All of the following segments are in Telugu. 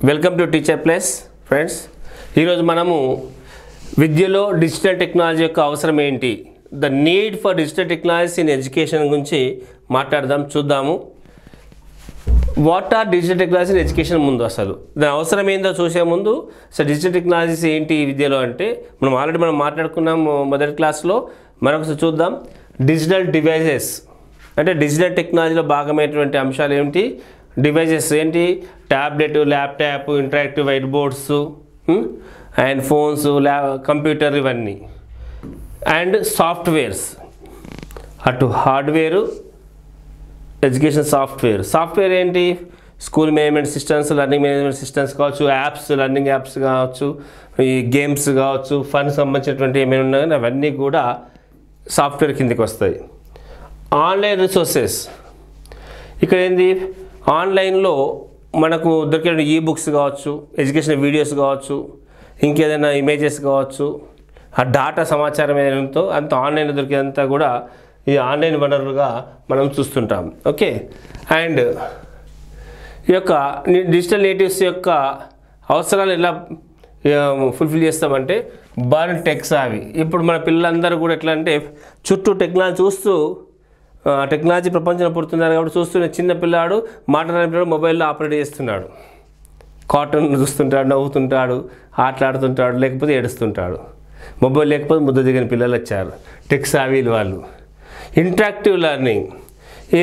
Welcome to teacher plus friends. ఈరోజు మనము విద్యలో డిజిటల్ టెక్నాలజీ యొక్క అవసరం ఏంటి, the need for digital technologies in education గురించి మాట్లాడదాం. చూద్దాము what are digital technology in education. ముందు అసలు దాని అవసరం ఏందో చూసే ముందు అసలు డిజిటల్ టెక్నాలజీస్ ఏంటి విద్యలో అంటే మనం ఆల్రెడీ మాట్లాడుకున్నాం మొదటి క్లాస్లో. మరొకసారి చూద్దాం. డిజిటల్ డివైజెస్ అంటే డిజిటల్ టెక్నాలజీలో భాగమైనటువంటి అంశాలు ఏమిటి, డివైజెస్ ఏంటి, tablet, laptop, interactive white boards and phones, computer, ఇవన్నీ. అండ్ సాఫ్ట్వేర్స్, అటు హార్డ్వేరు, ఎడ్యుకేషన్ సాఫ్ట్వేర్ ఏంటి, school management systems, learning management systems కావచ్చు, యాప్స్, లర్నింగ్ యాప్స్ కావచ్చు, ఈ గేమ్స్ కావచ్చు, ఫన్ సంబంధించినటువంటి ఏమైనా ఉన్నా కానీ అవన్నీ కూడా సాఫ్ట్వేర్ కిందకి వస్తాయి. ఆన్లైన్ రిసోర్సెస్, ఇక్కడ ఏంది, ఆన్లైన్లో మనకు దొరికే ఈ బుక్స్ కావచ్చు, ఎడ్యుకేషన్ వీడియోస్ కావచ్చు, ఇంకేదైనా ఇమేజెస్ కావచ్చు, ఆ డాటా సమాచారం ఏదైనా అంత ఆన్లైన్లో దొరికేదంతా కూడా ఈ ఆన్లైన్ వనరులుగా మనం చూస్తుంటాం. ఓకే. అండ్ ఈ యొక్క డిజిటల్ నేటివ్స్ యొక్క అవసరాలు ఎలా ఫుల్ఫిల్ చేస్తామంటే బర్న్ టెక్స్ అవి. ఇప్పుడు మన పిల్లలందరూ కూడా ఎట్లా అంటే చుట్టూ టెక్నాలజీ చూస్తూ, టెక్నాలజీ ప్రపంచంలో పుడుతున్నారు కాబట్టి చూస్తున్న చిన్న పిల్లాడు మాట్లాడే పిల్లాడు మొబైల్లో ఆపరేట్ చేస్తున్నాడు, కార్టూన్ చూస్తుంటాడు, నవ్వుతుంటాడు, ఆటలాడుతుంటాడు, లేకపోతే ఏడుస్తుంటాడు. మొబైల్ లేకపోతే ముద్ద దిగిన పిల్లలు వచ్చారు, టెక్ సావీలు వాళ్ళు. ఇంటరాక్టివ్ లెర్నింగ్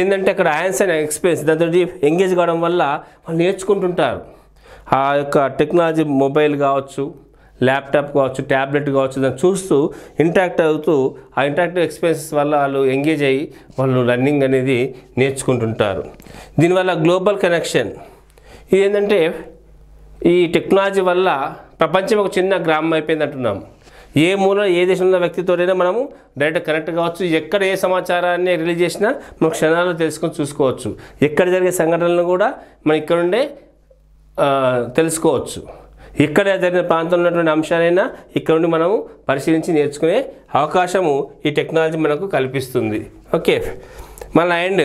ఏంటంటే అక్కడ ఆన్సర్ అండ్ ఎక్స్పీరియన్స్, దాంతో ఎంగేజ్ కావడం వల్ల వాళ్ళు నేర్చుకుంటుంటారు. ఆ యొక్క టెక్నాలజీ మొబైల్ కావచ్చు, ల్యాప్టాప్ కావచ్చు, ట్యాబ్లెట్ కావచ్చు, దాన్ని చూస్తూ ఇంటరాక్ట్ అవుతూ ఆ ఇంటరాక్టివ్ ఎక్స్పీరియన్సెస్ వల్ల వాళ్ళు ఎంగేజ్ అయ్యి వాళ్ళు లర్నింగ్ అనేది నేర్చుకుంటుంటారు. దీనివల్ల గ్లోబల్ కనెక్షన్, ఇది ఏంటంటే ఈ టెక్నాలజీ వల్ల ప్రపంచం ఒక చిన్న గ్రామం అయిపోయింది అంటున్నాం. ఏ మూల ఏ దేశంలో వ్యక్తితోనైనా మనము డైరెక్ట్ కనెక్ట్ కావచ్చు. ఎక్కడ ఏ సమాచారాన్ని రిలీజ్ చేసినా మనం క్షణాల్లో తెలుసుకొని చూసుకోవచ్చు. ఎక్కడ జరిగే సంఘటనలను కూడా మనం ఇక్కడ ఉండే తెలుసుకోవచ్చు. ఇక్కడ జరిగిన ప్రాంతంలో ఉన్నటువంటి అంశాలైనా ఇక్కడ నుండి మనము పరిశీలించి నేర్చుకునే అవకాశము ఈ టెక్నాలజీ మనకు కల్పిస్తుంది. ఓకే. మళ్ళీ అండ్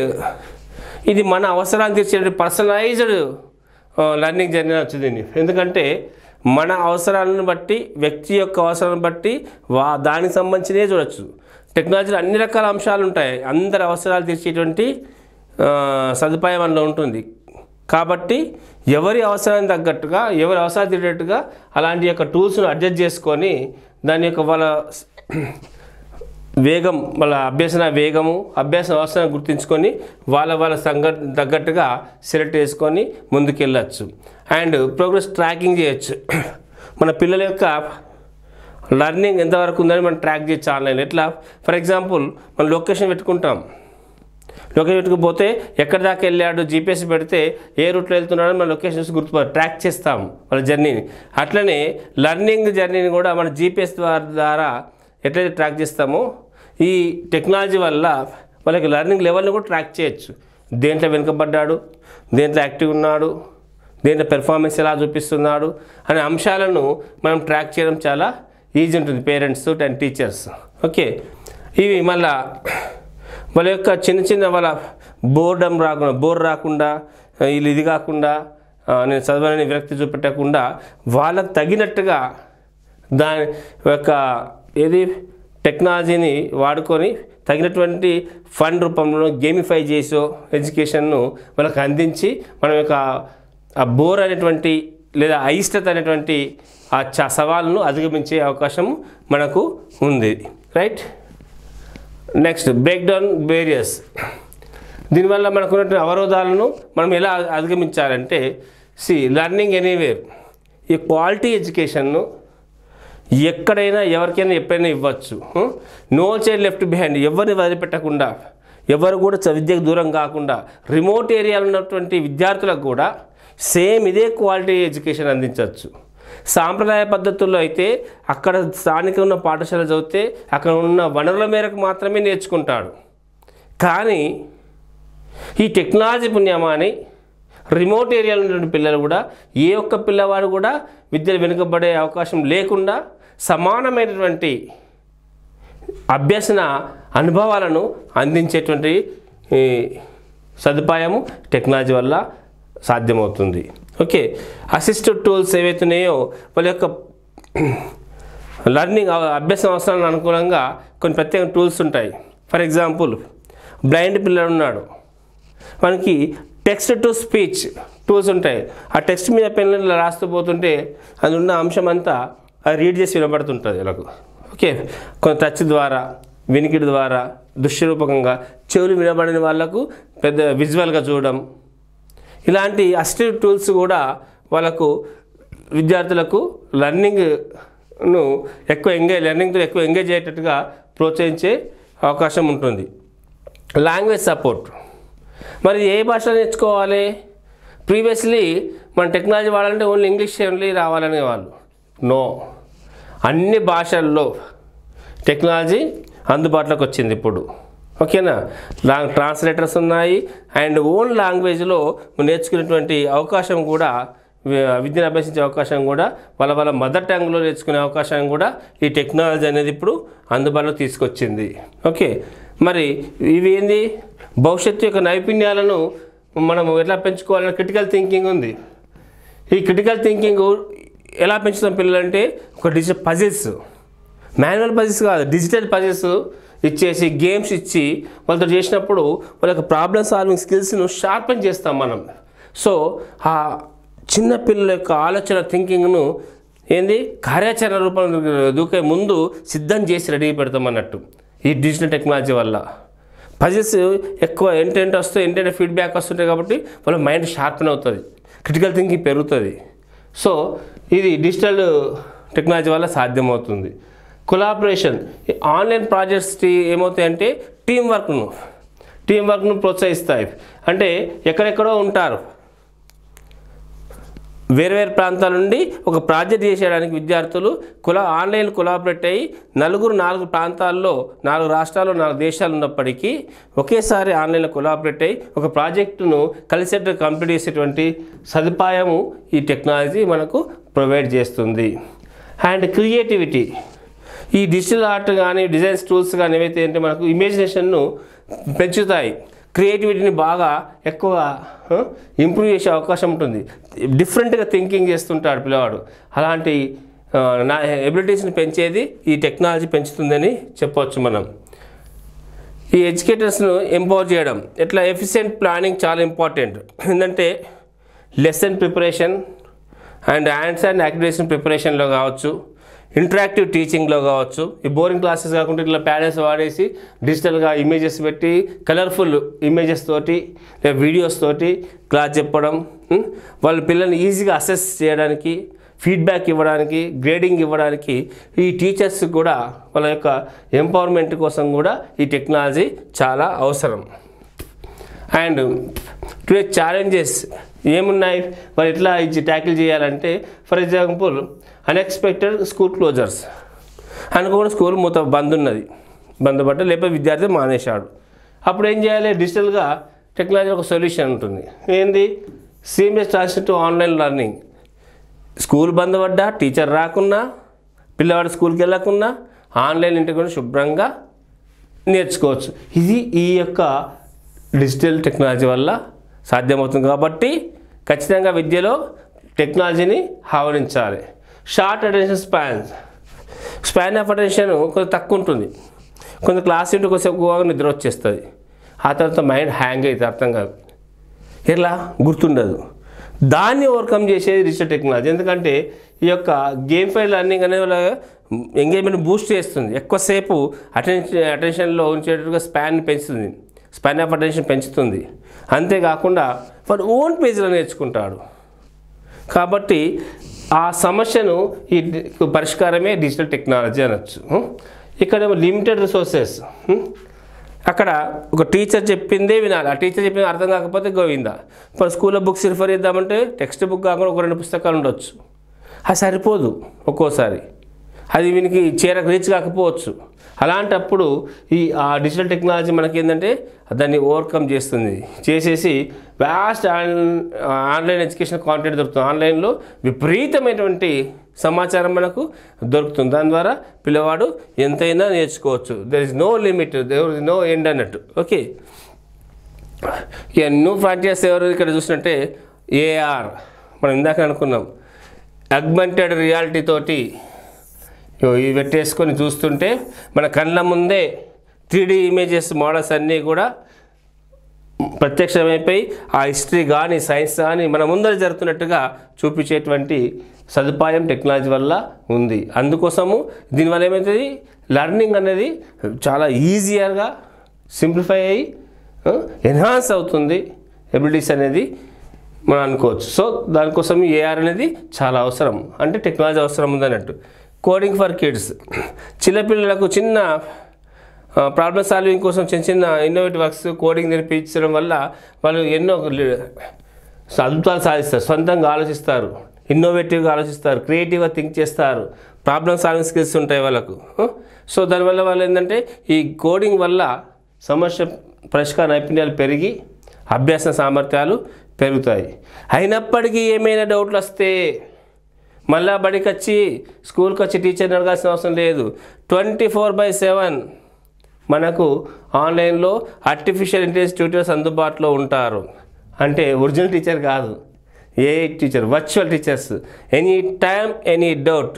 ఇది మన అవసరాన్ని తీర్చే పర్సనలైజ్డ్ లర్నింగ్ జర్నీ వచ్చింది. ఎందుకంటే మన అవసరాలను బట్టి, వ్యక్తి యొక్క అవసరాలను బట్టి దానికి సంబంధించినవి చూడవచ్చు. టెక్నాలజీలో అన్ని రకాల అంశాలు ఉంటాయి. అందరి అవసరాలు తీర్చేటువంటి సదుపాయం అందులో ఉంటుంది. కాబట్టి ఎవరి అవసరానికి తగ్గట్టుగా, ఎవరి అవసరాలు తీరేట్టుగా అలాంటి యొక్క టూల్స్ను అడ్జస్ట్ చేసుకొని దాని యొక్క వాళ్ళ వేగం, వాళ్ళ అభ్యసన వేగము, అభ్యాస అవసరాన్ని గుర్తించుకొని వాళ్ళ తగ్గట్టుగా సెలెక్ట్ చేసుకొని ముందుకెళ్ళచ్చు. అండ్ ప్రోగ్రెస్ ట్రాకింగ్ చేయొచ్చు. మన పిల్లల యొక్క లర్నింగ్ ఎంతవరకు ఉందని మనం ట్రాక్ చేయొచ్చు ఆన్లైన్. ఎట్లా, ఫర్ ఎగ్జాంపుల్ మనం లొకేషన్ పెట్టుకుంటాం. లొకేషన్ పెట్టుకుపోతే ఎక్కడి దాకా వెళ్ళాడు జీపీఎస్ పెడితే ఏ రూట్లో వెళ్తున్నాడో మన లొకేషన్స్ ట్రాక్ చేస్తాం వాళ్ళ జర్నీని. అట్లనే లర్నింగ్ జర్నీని కూడా మన జీపీఎస్ ద్వారా ఎట్లయితే ట్రాక్ చేస్తామో ఈ టెక్నాలజీ వల్ల వాళ్ళకి లర్నింగ్ లెవెల్ని కూడా ట్రాక్ చేయొచ్చు. దేంట్లో వెనుకబడ్డాడు, దేంట్లో యాక్టివ్ ఉన్నాడు, దేంట్లో పెర్ఫార్మెన్స్ ఎలా చూపిస్తున్నాడు అనే అంశాలను మనం ట్రాక్ చేయడం చాలా ఈజీ ఉంటుంది పేరెంట్స్ అండ్ టీచర్స్. ఓకే. ఇవి మళ్ళా వాళ్ళ యొక్క చిన్న వాళ్ళ బోర్ రాకుండా వీళ్ళు ఇది కాకుండా నేను చదవని విరక్తి చూపెట్టకుండా వాళ్ళకు తగినట్టుగా దాని యొక్క టెక్నాలజీని వాడుకొని తగినటువంటి ఫండ్ రూపంలో గేమిఫై చేసో ఎడ్యుకేషన్ను వాళ్ళకి అందించి మనం యొక్క ఆ బోర్ అనేటువంటి లేదా అయిష్టత అనేటువంటి ఆ సవాళ్ళను అధిగమించే అవకాశం మనకు ఉంది. Right. Next, break down barriers. దీనివల్ల మనకు ఉన్నటువంటి అవరోధాలను మనం ఎలా అధిగమించాలంటే లర్నింగ్ ఎనీవేర్, ఈ క్వాలిటీ ఎడ్యుకేషన్ను ఎక్కడైనా ఎవరికైనా ఎప్పుడైనా ఇవ్వచ్చు. నో చైల్డ్ లెఫ్ట్ బిహైండ్, ఎవరిని వదిలిపెట్టకుండా, ఎవరు కూడా విద్యకు దూరం కాకుండా రిమోట్ ఏరియాలో ఉన్నటువంటి విద్యార్థులకు కూడా సేమ్ ఇదే క్వాలిటీ ఎడ్యుకేషన్ అందించవచ్చు. సాంప్రదాయ పద్ధతుల్లో అయితే అక్కడ స్థానిక ఉన్న పాఠశాల చదివితే అక్కడ ఉన్న వనరుల మేరకు మాత్రమే నేర్చుకుంటాడు. కానీ ఈ టెక్నాలజీ పుణ్యమాని రిమోట్ ఏరియాలో ఉన్నటువంటి పిల్లలు కూడా ఏ ఒక్క పిల్లవాడు కూడా విద్యలు వెనుకబడే అవకాశం లేకుండా సమానమైనటువంటి అభ్యసన అనుభవాలను అందించేటువంటి సదుపాయము టెక్నాలజీ వల్ల సాధ్యమవుతుంది. ఓకే, అసిస్టివ్ టూల్స్ ఏవైతున్నాయో వాళ్ళ యొక్క లర్నింగ్ అభ్యాసం అవసరానికి అనుకూలంగా కొన్ని ప్రత్యేక టూల్స్ ఉంటాయి. ఫర్ ఎగ్జాంపుల్, బ్లైండ్ పిల్లలు ఉన్నాడు, మనకి టెక్స్ట్ టు స్పీచ్ టూల్స్ ఉంటాయి. ఆ టెక్స్ట్ మీద పెన్నులు రాస్తూ పోతుంటే అది ఉన్న అంశం అంతా అది రీడ్ చేసి వినబడుతుంటుంది వీళ్ళకు. ఓకే, కొన్ని టచ్ ద్వారా, వినికిడి ద్వారా, దృశ్యరూపకంగా, చెవులు వినబడిన వాళ్ళకు పెద్ద విజువల్గా చూడడం, ఇలాంటి అసిస్టివ్ టూల్స్ కూడా వాళ్ళకు విద్యార్థులకు లర్నింగ్తో ఎక్కువ ఎంగేజ్ అయ్యేటట్టుగా ప్రోత్సహించే అవకాశం ఉంటుంది. లాంగ్వేజ్ సపోర్ట్, మరి ఏ భాషలో నేర్చుకోవాలి? ప్రీవియస్లీ మన టెక్నాలజీ వాడాలంటే ఓన్లీ ఇంగ్లీష్ ఓన్లీ రావాలనే వాళ్ళు. నో, అన్ని భాషల్లో టెక్నాలజీ అందుబాటులోకి వచ్చింది ఇప్పుడు. ఓకేనా, ట్రాన్స్లేటర్స్ ఉన్నాయి అండ్ ఓన్ లాంగ్వేజ్లో నేర్చుకునేటువంటి అవకాశం కూడా, విద్యను అభ్యసించే అవకాశం కూడా, వాళ్ళ మదర్ టంగ్లో నేర్చుకునే అవకాశం కూడా ఈ టెక్నాలజీ అనేది ఇప్పుడు అందుబాటులోకి తీసుకొచ్చింది. ఓకే, మరి ఇవి ఏంది? భవిష్యత్తు యొక్క నైపుణ్యాలను మనం ఎట్లా పెంచుకోవాలనే క్రిటికల్ థింకింగ్ ఉంది. ఈ క్రిటికల్ థింకింగ్ ఎలా పెంచుతాం పిల్లలంటే, ఒక డిజిటల్ పజిల్స్, మాన్యువల్ పజిల్స్ కాదు, డిజిటల్ పజిల్స్ ఇచ్చేసి, గేమ్స్ ఇచ్చి వాళ్ళతో చేసినప్పుడు వాళ్ళ యొక్క ప్రాబ్లమ్ సాల్వింగ్ స్కిల్స్ను షార్పెన్ చేస్తాం మనం. సో ఆ చిన్న పిల్లల యొక్క ఆలోచన థింకింగ్ను ఏంది కార్యాచరణ రూపంలో దూకే ముందు సిద్ధం చేసి రెడీ పెడతాం అన్నట్టు. ఈ డిజిటల్ టెక్నాలజీ వల్ల పజిల్స్ ఎక్కువ ఏంటంటే వస్తాయి, ఏంటంటే ఫీడ్బ్యాక్ వస్తుంటాయి కాబట్టి వాళ్ళ మైండ్ షార్పెన్ అవుతుంది, క్రిటికల్ థింకింగ్ పెరుగుతుంది. సో ఇది డిజిటల్ టెక్నాలజీ వల్ల సాధ్యమవుతుంది. కొలాబరేషన్, ఆన్లైన్ ప్రాజెక్ట్స్ ఏమవుతాయంటే టీం వర్క్ను ప్రోత్సహిస్తాయి. అంటే ఎక్కడెక్కడో ఉంటారు, వేరు ప్రాంతాల నుండి ఒక ప్రాజెక్ట్ చేసేయడానికి విద్యార్థులు ఆన్లైన్ కొలాబరేట్ అయ్యి 4 ప్రాంతాల్లో 4 రాష్ట్రాల్లో 4 దేశాలు ఉన్నప్పటికీ ఒకేసారి ఆన్లైన్లో కొలాబరేట్ అయ్యి ఒక ప్రాజెక్టును కలిసేట్టు కంప్లీట్ చేసేటువంటి సదుపాయము ఈ టెక్నాలజీ మనకు ప్రొవైడ్ చేస్తుంది. అండ్ క్రియేటివిటీ, ఈ డిజిటల్ ఆర్ట్ కానీ డిజైన్స్ టూల్స్ కానీ ఏవైతే అంటే మనకు ఇమేజినేషన్ను పెంచుతాయి, క్రియేటివిటీని బాగా ఎక్కువ ఇంప్రూవ్ చేసే అవకాశం ఉంటుంది. డిఫరెంట్గా థింకింగ్ చేస్తుంటాడు పిల్లవాడు. అలాంటి నా ఎబిలిటీస్ని పెంచేది ఈ టెక్నాలజీ పెంచుతుందని చెప్పవచ్చు మనం. ఈ ఎడ్యుకేటర్స్ను ఎంపవర్ చేయడం ఎట్లా? ఎఫిషియెంట్ ప్లానింగ్ చాలా ఇంపార్టెంట్. ఏంటంటే lesson preparation and answer activities ప్రిపరేషన్లో కావచ్చు, ఇంటరాక్టివ్ టీచింగ్లో కావచ్చు, ఈ బోరింగ్ క్లాసెస్ కాకుండా ఇట్లా ప్యానెల్స్ వాడేసి డిజిటల్గా ఇమేజెస్ పెట్టి కలర్ఫుల్ ఇమేజెస్ తోటి లేదా వీడియోస్ తోటి క్లాస్ చెప్పడం, వాళ్ళ పిల్లల్ని ఈజీగా అసెస్ చేయడానికి, ఫీడ్బ్యాక్ ఇవ్వడానికి, గ్రేడింగ్ ఇవ్వడానికి ఈ టీచర్స్ కూడా వాళ్ళ యొక్క ఎంపవర్మెంట్ కోసం కూడా ఈ టెక్నాలజీ చాలా అవసరం. అండ్ టుడే ఛాలెంజెస్ ఏమున్నాయి, మరి ఎట్లా ఇది ట్యాకిల్ చేయాలంటే, for example unexpected school closures, అనుకోకుండా స్కూల్ బంద్ పట్ట లేకపోతే విద్యార్థి మానేశాడు. అప్పుడు ఏం చేయాలి? డిజిటల్గా టెక్నాలజీ ఒక సొల్యూషన్ ఉంటుంది. ఏంది? Seamless transition to online learning. School బంద్ పడ్డా, టీచర్ రాకున్నా, పిల్లవాడు స్కూల్కి వెళ్ళకున్నా ఆన్లైన్ ఇంటికి కూడా శుభ్రంగా నేర్చుకోవచ్చు. ఇది ఈ యొక్క డిజిటల్ టెక్నాలజీ వల్ల సాధ్యమవుతుంది. కాబట్టి ఖచ్చితంగా విద్యలో టెక్నాలజీని ఆవరించాలి. Short attention span of attention కొంచెం తక్కువ ఉంటుంది. కొంచెం క్లాస్ ఇంటి కొద్దిసేపు నిద్ర వచ్చేస్తుంది, ఆ తర్వాత మైండ్ హ్యాంగ్ అవుతుంది, అర్థం కాదు, ఇలా గుర్తుండదు. దాన్ని ఓవర్కమ్ చేసేది డిజిటల్ టెక్నాలజీ. ఎందుకంటే ఈ యొక్క గేమ్ ఫైల్ లెర్నింగ్ అనేది ఎంగేజ్మెంట్ బూస్ట్ చేస్తుంది, ఎక్కువసేపు అటెన్షన్లో ఉంచేటట్టుగా స్పాన్ ఆఫ్ అటెన్షన్ పెంచుతుంది. అంతేకాకుండా వాడు ఓన్ పేజ్లో నేర్చుకుంటాడు. కాబట్టి ఆ సమస్యను ఈ పరిష్కారమే డిజిటల్ టెక్నాలజీ అనొచ్చు. ఇక్కడ లిమిటెడ్ రిసోర్సెస్, అక్కడ ఒక టీచర్ చెప్పిందే వినాలి, ఆ టీచర్ చెప్పింది అర్థం కాకపోతే గోవిందా. ఇప్పుడు స్కూల్లో బుక్స్ రిఫర్ చేద్దామంటే టెక్స్ట్ బుక్ కాకుండా 1-2 పుస్తకాలు ఉండొచ్చు, అది సరిపోదు, ఒక్కోసారి అది వీనికి రీచ్ కాకపోవచ్చు. అలాంటప్పుడు ఆ డిజిటల్ టెక్నాలజీ మనకి ఏంటంటే దాన్ని ఓవర్కమ్ చేసేసి వ్యాస్ట్ ఆన్లైన్ ఎడ్యుకేషన్ కాంటెంట్ దొరుకుతుంది. ఆన్లైన్లో విపరీతమైనటువంటి సమాచారం మనకు దొరుకుతుంది. దాని ద్వారా పిల్లవాడు ఎంతైనా నేర్చుకోవచ్చు. There is no limit, there is no end అన్నట్టు. ఓకే, ఇక న్యూ ఫ్రాంచైజ్ ఎవరు ఇక్కడ చూసినట్టే ఏఆర్ మనం ఇందాక అనుకున్నాం అగ్మెంటెడ్ రియాలిటీ తోటి ఇవి పెట్టేసుకొని చూస్తుంటే మన కళ్ళ ముందే 3D ఇమేజెస్ మోడల్స్ అన్నీ కూడా ప్రత్యక్షమైపోయి ఆ హిస్టరీ కానీ సైన్స్ కానీ మన ముందర జరుగుతున్నట్టుగా చూపించేటువంటి సదుపాయం టెక్నాలజీ వల్ల ఉంది. అందుకోసము దీనివల్ల ఏమవుతుంది, లెర్నింగ్ అనేది చాలా ఈజియర్గా సింప్లిఫై అయ్యి ఎన్హాన్స్ అవుతుంది ఎబిలిటీస్ అనేది మనం అనుకోవచ్చు. సో దానికోసం ఏఆర్ అనేది చాలా అవసరం, అంటే టెక్నాలజీ అవసరం ఉందన్నట్టు. కోడింగ్ ఫర్ కిడ్స్, చిన్నపిల్లలకు చిన్న ప్రాబ్లమ్ సాల్వింగ్ కోసం చిన్న చిన్న ఇన్నోవేటివ్ వర్క్స్ కోడింగ్ నేర్పించడం వల్ల వాళ్ళు ఎన్నో అద్భుతాలు సాధిస్తారు, సొంతంగా ఆలోచిస్తారు, ఇన్నోవేటివ్గా ఆలోచిస్తారు, క్రియేటివ్గా థింక్ చేస్తారు, ప్రాబ్లమ్ సాల్వింగ్ స్కిల్స్ ఉంటాయి వాళ్ళకు. సో దానివల్ల వాళ్ళు ఏంటంటే ఈ కోడింగ్ వల్ల సమస్య పరిష్కార నైపుణ్యాలు పెరిగి అభ్యాస సామర్థ్యాలు పెరుగుతాయి. అయినప్పటికీ ఏమైనా డౌట్లు వస్తే మళ్ళా బడికి వచ్చి స్కూల్కి వచ్చి టీచర్ని అడగాల్సిన అవసరం లేదు. 24/7 మనకు ఆన్లైన్లో ఆర్టిఫిషియల్ ఇంటెలిజెన్స్ ట్యూటర్స్ అందుబాటులో ఉంటారు. అంటే ఒరిజినల్ టీచర్ కాదు, AI teacher, virtual teachers. Any time any doubt,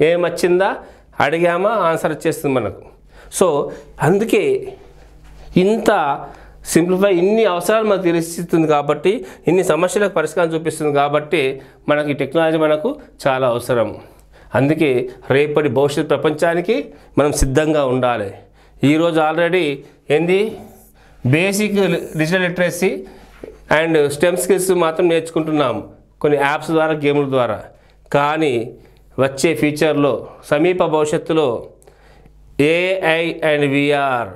ఏం వచ్చిందా అడిగామా ఆన్సర్ వచ్చేస్తుంది మనకు. సో అందుకే ఇంత సింప్లిఫై, ఇన్ని అవసరాలు మనకు తీరుస్తుంది కాబట్టి, ఇన్ని సమస్యలకు పరిష్కారం చూపిస్తుంది కాబట్టి మనకి టెక్నాలజీ మనకు చాలా అవసరం. అందుకే రేపటి భవిష్యత్ ప్రపంచానికి మనం సిద్ధంగా ఉండాలి. ఈరోజు ఆల్రెడీ ఏంది basic digital literacy and stem skills మాత్రం నేర్చుకుంటున్నాం కొన్ని యాప్స్ ద్వారా, గేముల ద్వారా. కానీ వచ్చే ఫ్యూచర్లో సమీప భవిష్యత్తులో AI and VR,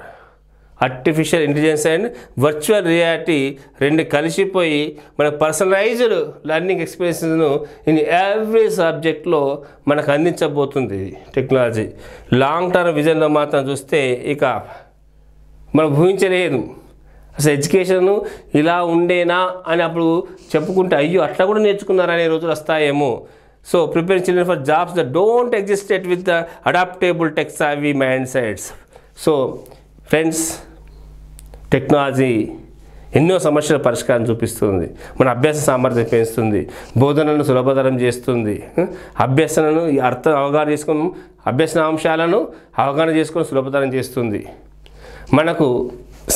artificial intelligence and virtual reality రెండు కలిసిపోయి మన పర్సనలైజ్డ్ లెర్నింగ్ ఎక్స్పీరియన్స్ను ఇన్ ఎవ్రీ సబ్జెక్ట్లో మనకు అందించబోతుంది టెక్నాలజీ. లాంగ్ టర్మ్ విజన్లో మాత్రం చూస్తే ఇక మనం ఊహించలేదు. అసలు ఎడ్యుకేషను ఇలా ఉండేనా అని అప్పుడు చెప్పుకుంటే అయ్యో అట్లా కూడా నేర్చుకున్నారనే రోజులు వస్తాయేమో. So prepare children for jobs that don't existed with the adaptable tech savvy mindsets. So friends, technology ఎన్నో సమస్యల పరిష్కారం చూపిస్తుంది, మన అభ్యాస సామర్థ్యం పెంచుతుంది, బోధనను సులభతరం చేస్తుంది, అభ్యసనను అవగాహన చేసుకుని అభ్యసన అంశాలను అవగాహన చేసుకొని సులభతరం చేస్తుంది. మనకు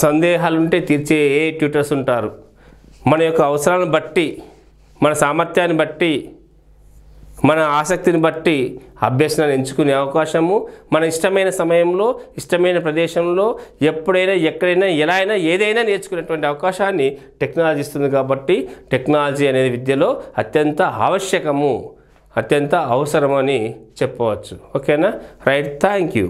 సందేహాలుంటే తీర్చే ఏ ట్యూటర్స్ ఉంటారు. మన యొక్క అవసరాలను బట్టి, మన సామర్థ్యాన్ని బట్టి, మన ఆసక్తిని బట్టి అభ్యసనాన్ని ఎంచుకునే అవకాశము మన ఇష్టమైన సమయంలో, ఇష్టమైన ప్రదేశంలో, ఎప్పుడైనా, ఎక్కడైనా, ఎలా అయినా, ఏదైనా నేర్చుకునేటువంటి అవకాశాన్ని టెక్నాలజీ ఇస్తుంది. కాబట్టి టెక్నాలజీ అనేది విద్యలో అత్యంత ఆవశ్యకము, అత్యంత అవసరమని చెప్పవచ్చు. ఓకేనా? Right, thank you.